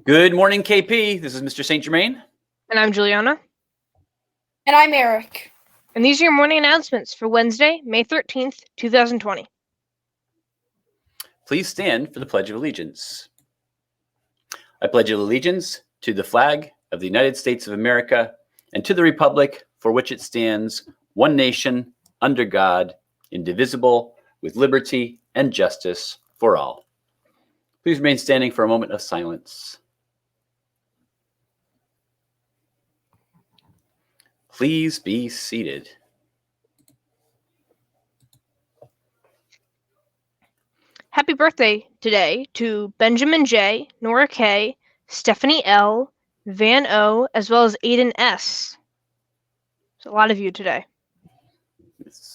Good morning, KP. This is Mr. St. Germain. And I'm Juliana. And I'm Eric. And these are your morning announcements for Wednesday, May 13th, 2020. Please stand for the Pledge of Allegiance. I pledge allegiance to the flag of the United States of America and to the republic for which it stands, one nation, under God, indivisible, with liberty and justice for all. Please remain standing for a moment of silence. Please be seated. Happy birthday today to Benjamin J., Nora K., Stephanie L., Van O., as well as Aiden S. There's a lot of you today.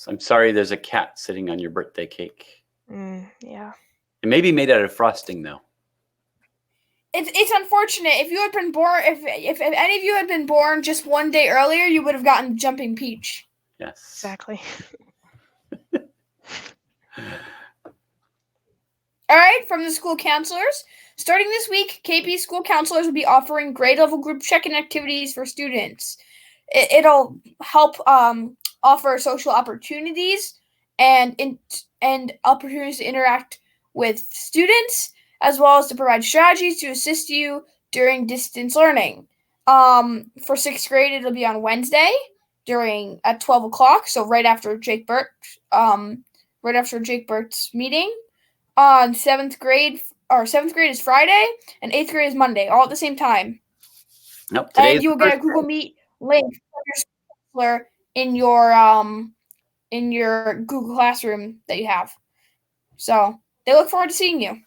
I'm sorry there's a cat sitting on your birthday cake. Yeah. It may be made out of frosting, though. It's unfortunate. If you had been born, if any of you had been born just one day earlier, you would have gotten Jumping Peach. Yes. Exactly. All right, from the school counselors. Starting this week, KP school counselors will be offering grade-level group check-in activities for students. It'll help offer social opportunities and opportunities to interact with students, as well as to provide strategies to assist you during distance learning. For sixth grade, it'll be on Wednesday at 12 o'clock, so right after Jake Burt's meeting. On seventh grade is Friday, and eighth grade is Monday, all at the same time. Nope. And you will get a Google Meet link from your counselor in your Google Classroom that you have. So they look forward to seeing you.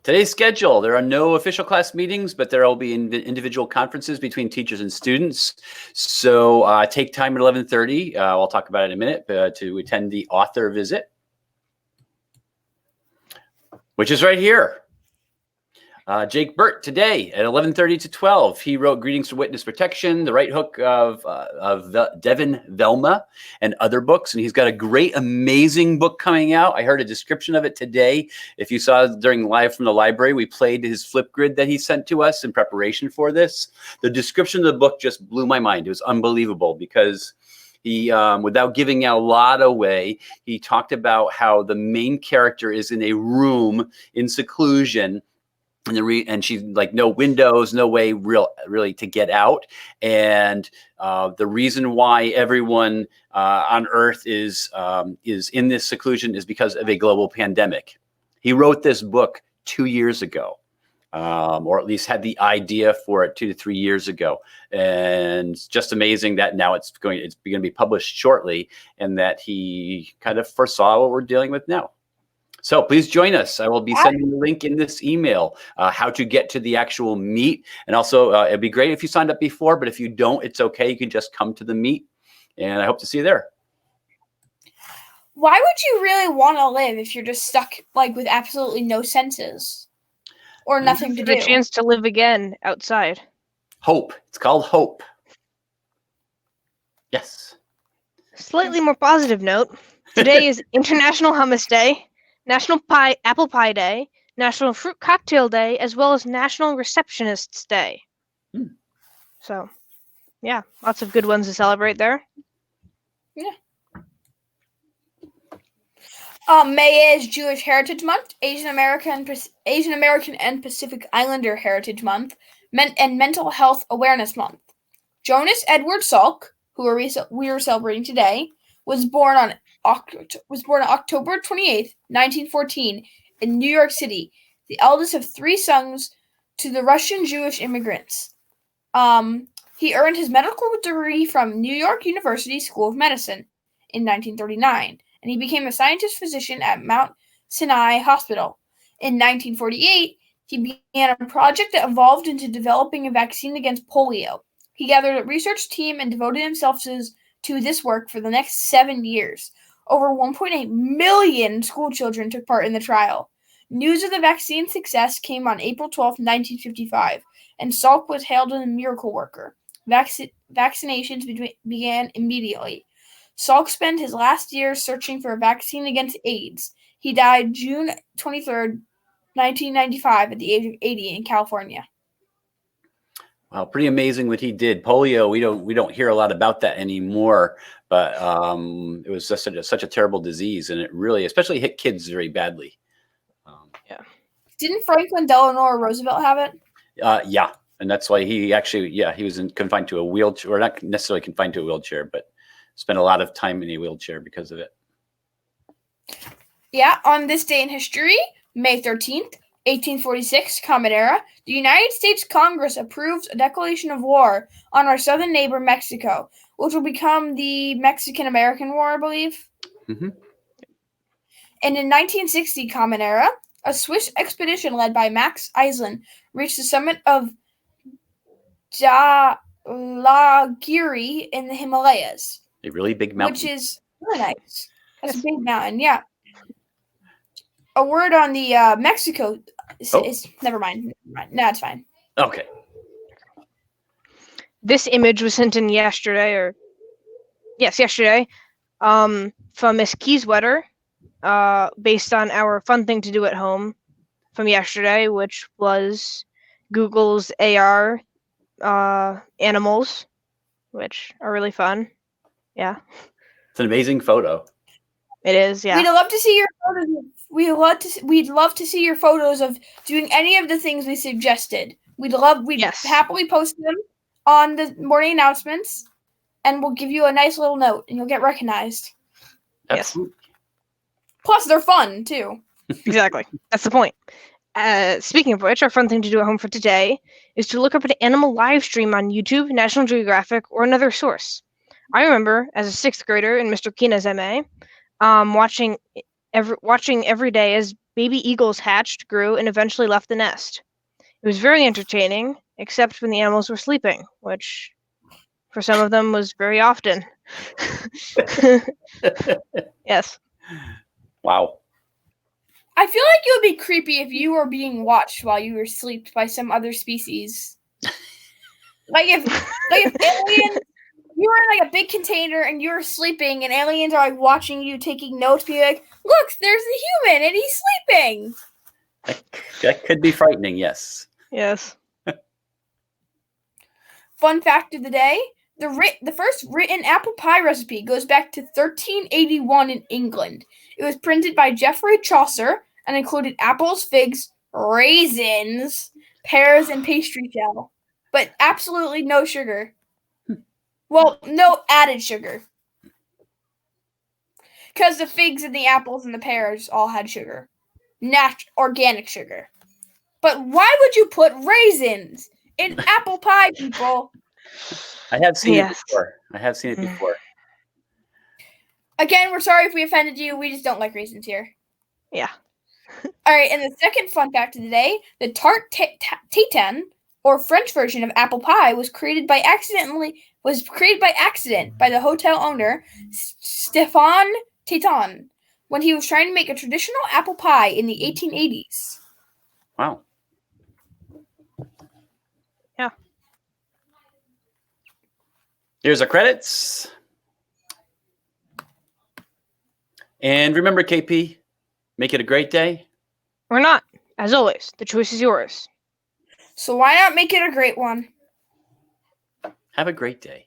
Today's schedule, there are no official class meetings, but there will be individual conferences between teachers and students. So take time at 11:30. I'll talk about it in a minute to attend the author visit, which is right here. Jake Burt today at 11:30 to 12. He wrote Greetings to Witness Protection, The Right Hook of Devin Velma, and other books. And he's got a great, amazing book coming out. I heard a description of it today. If you saw during Live from the Library, we played his flip grid that he sent to us in preparation for this. The description of the book just blew my mind. It was unbelievable because he, without giving a lot away, he talked about how the main character is in a room in seclusion, and she's like no windows, no way really to get out. And the reason why everyone on Earth is in this seclusion is because of a global pandemic. He wrote this book 2 years ago. Or at least had the idea for it 2 to 3 years ago. And it's just amazing that now it's going to be published shortly, and that he kind of foresaw what we're dealing with now. So please join us. I will be sending the link in this email, how to get to the actual meet. And also, it'd be great if you signed up before, but if you don't, it's okay. You can just come to the meet, and I hope to see you there. Why would you really want to live if you're just stuck with absolutely no senses? Or nothing to do. The chance to live again outside. Hope. It's called hope. Yes. Slightly more positive note. Today is International Hummus Day, National Apple Pie Day, National Fruit Cocktail Day, as well as National Receptionists Day. So, yeah, lots of good ones to celebrate there. Yeah. May is Jewish Heritage Month, Asian American and Pacific Islander Heritage Month, and Mental Health Awareness Month. Jonas Edward Salk, who we are celebrating today, was born on October 28th, 1914, in New York City, the eldest of 3 sons to the Russian Jewish immigrants. He earned his medical degree from New York University School of Medicine in 1939. And he became a scientist-physician at Mount Sinai Hospital. In 1948, he began a project that evolved into developing a vaccine against polio. He gathered a research team and devoted himself to this work for the next 7 years. Over 1.8 million school children took part in the trial. News of the vaccine's success came on April 12, 1955, and Salk was hailed as a miracle worker. Vaccinations began immediately. Salk spent his last years searching for a vaccine against AIDS. He died June 23rd, 1995 at the age of 80 in California. Wow, pretty amazing what he did. Polio, we don't hear a lot about that anymore, but it was just such a terrible disease, and it really, especially hit kids very badly. Didn't Franklin Delano Roosevelt have it? Yeah, and that's why he actually, he was confined to a wheelchair, or not necessarily confined to a wheelchair, but spent a lot of time in a wheelchair because of it. Yeah, on this day in history, May 13th, 1846, Common Era, the United States Congress approves a declaration of war on our southern neighbor Mexico, which will become the Mexican-American War, I believe. Mm-hmm. And in 1960, Common Era, a Swiss expedition led by Max Eisen reached the summit of Dhaulagiri in the Himalayas. A really big mountain. Which is really nice. That's a big mountain, yeah. A word on the Mexico is never mind. No, it's fine. Okay. This image was sent in yesterday. From Miss Keyswetter, based on our fun thing to do at home from yesterday, which was Google's AR animals, which are really fun. Yeah. It's an amazing photo. It is, yeah. We'd love to see your photos. We'd love to see your photos of doing any of the things we suggested. We'd happily post them on the morning announcements, and we'll give you a nice little note, and you'll get recognized. Absolutely. Yes. Plus, they're fun too. Exactly. That's the point. Speaking of which, our fun thing to do at home for today is to look up an animal live stream on YouTube, National Geographic, or another source. I remember, as a 6th grader in Mr. Kina's MA, watching every day as baby eagles hatched, grew, and eventually left the nest. It was very entertaining, except when the animals were sleeping, which, for some of them, was very often. Yes. Wow. I feel like it would be creepy if you were being watched while you were asleep by some other species. Like if aliens, you were in like a big container and you were sleeping, and aliens are like watching you, taking notes, be like, "Look, there's the human, and he's sleeping." That could be frightening. Yes. Yes. Fun fact of the day: the first written apple pie recipe goes back to 1381 in England. It was printed by Geoffrey Chaucer and included apples, figs, raisins, pears, and pastry shell, but absolutely no sugar. Well, no added sugar. Because the figs and the apples and the pears all had sugar. Organic sugar. But why would you put raisins in apple pie, people? I have seen it before. Again, we're sorry if we offended you. We just don't like raisins here. Yeah. All right, and the second fun fact of the day, the tarte tatin, or French version of apple pie, was created by accident by the hotel owner Stéphane Tatin when he was trying to make a traditional apple pie in the 1880s. Wow. Yeah. Here's our credits. And remember, KP, make it a great day. Or not. As always, the choice is yours. So why not make it a great one? Have a great day.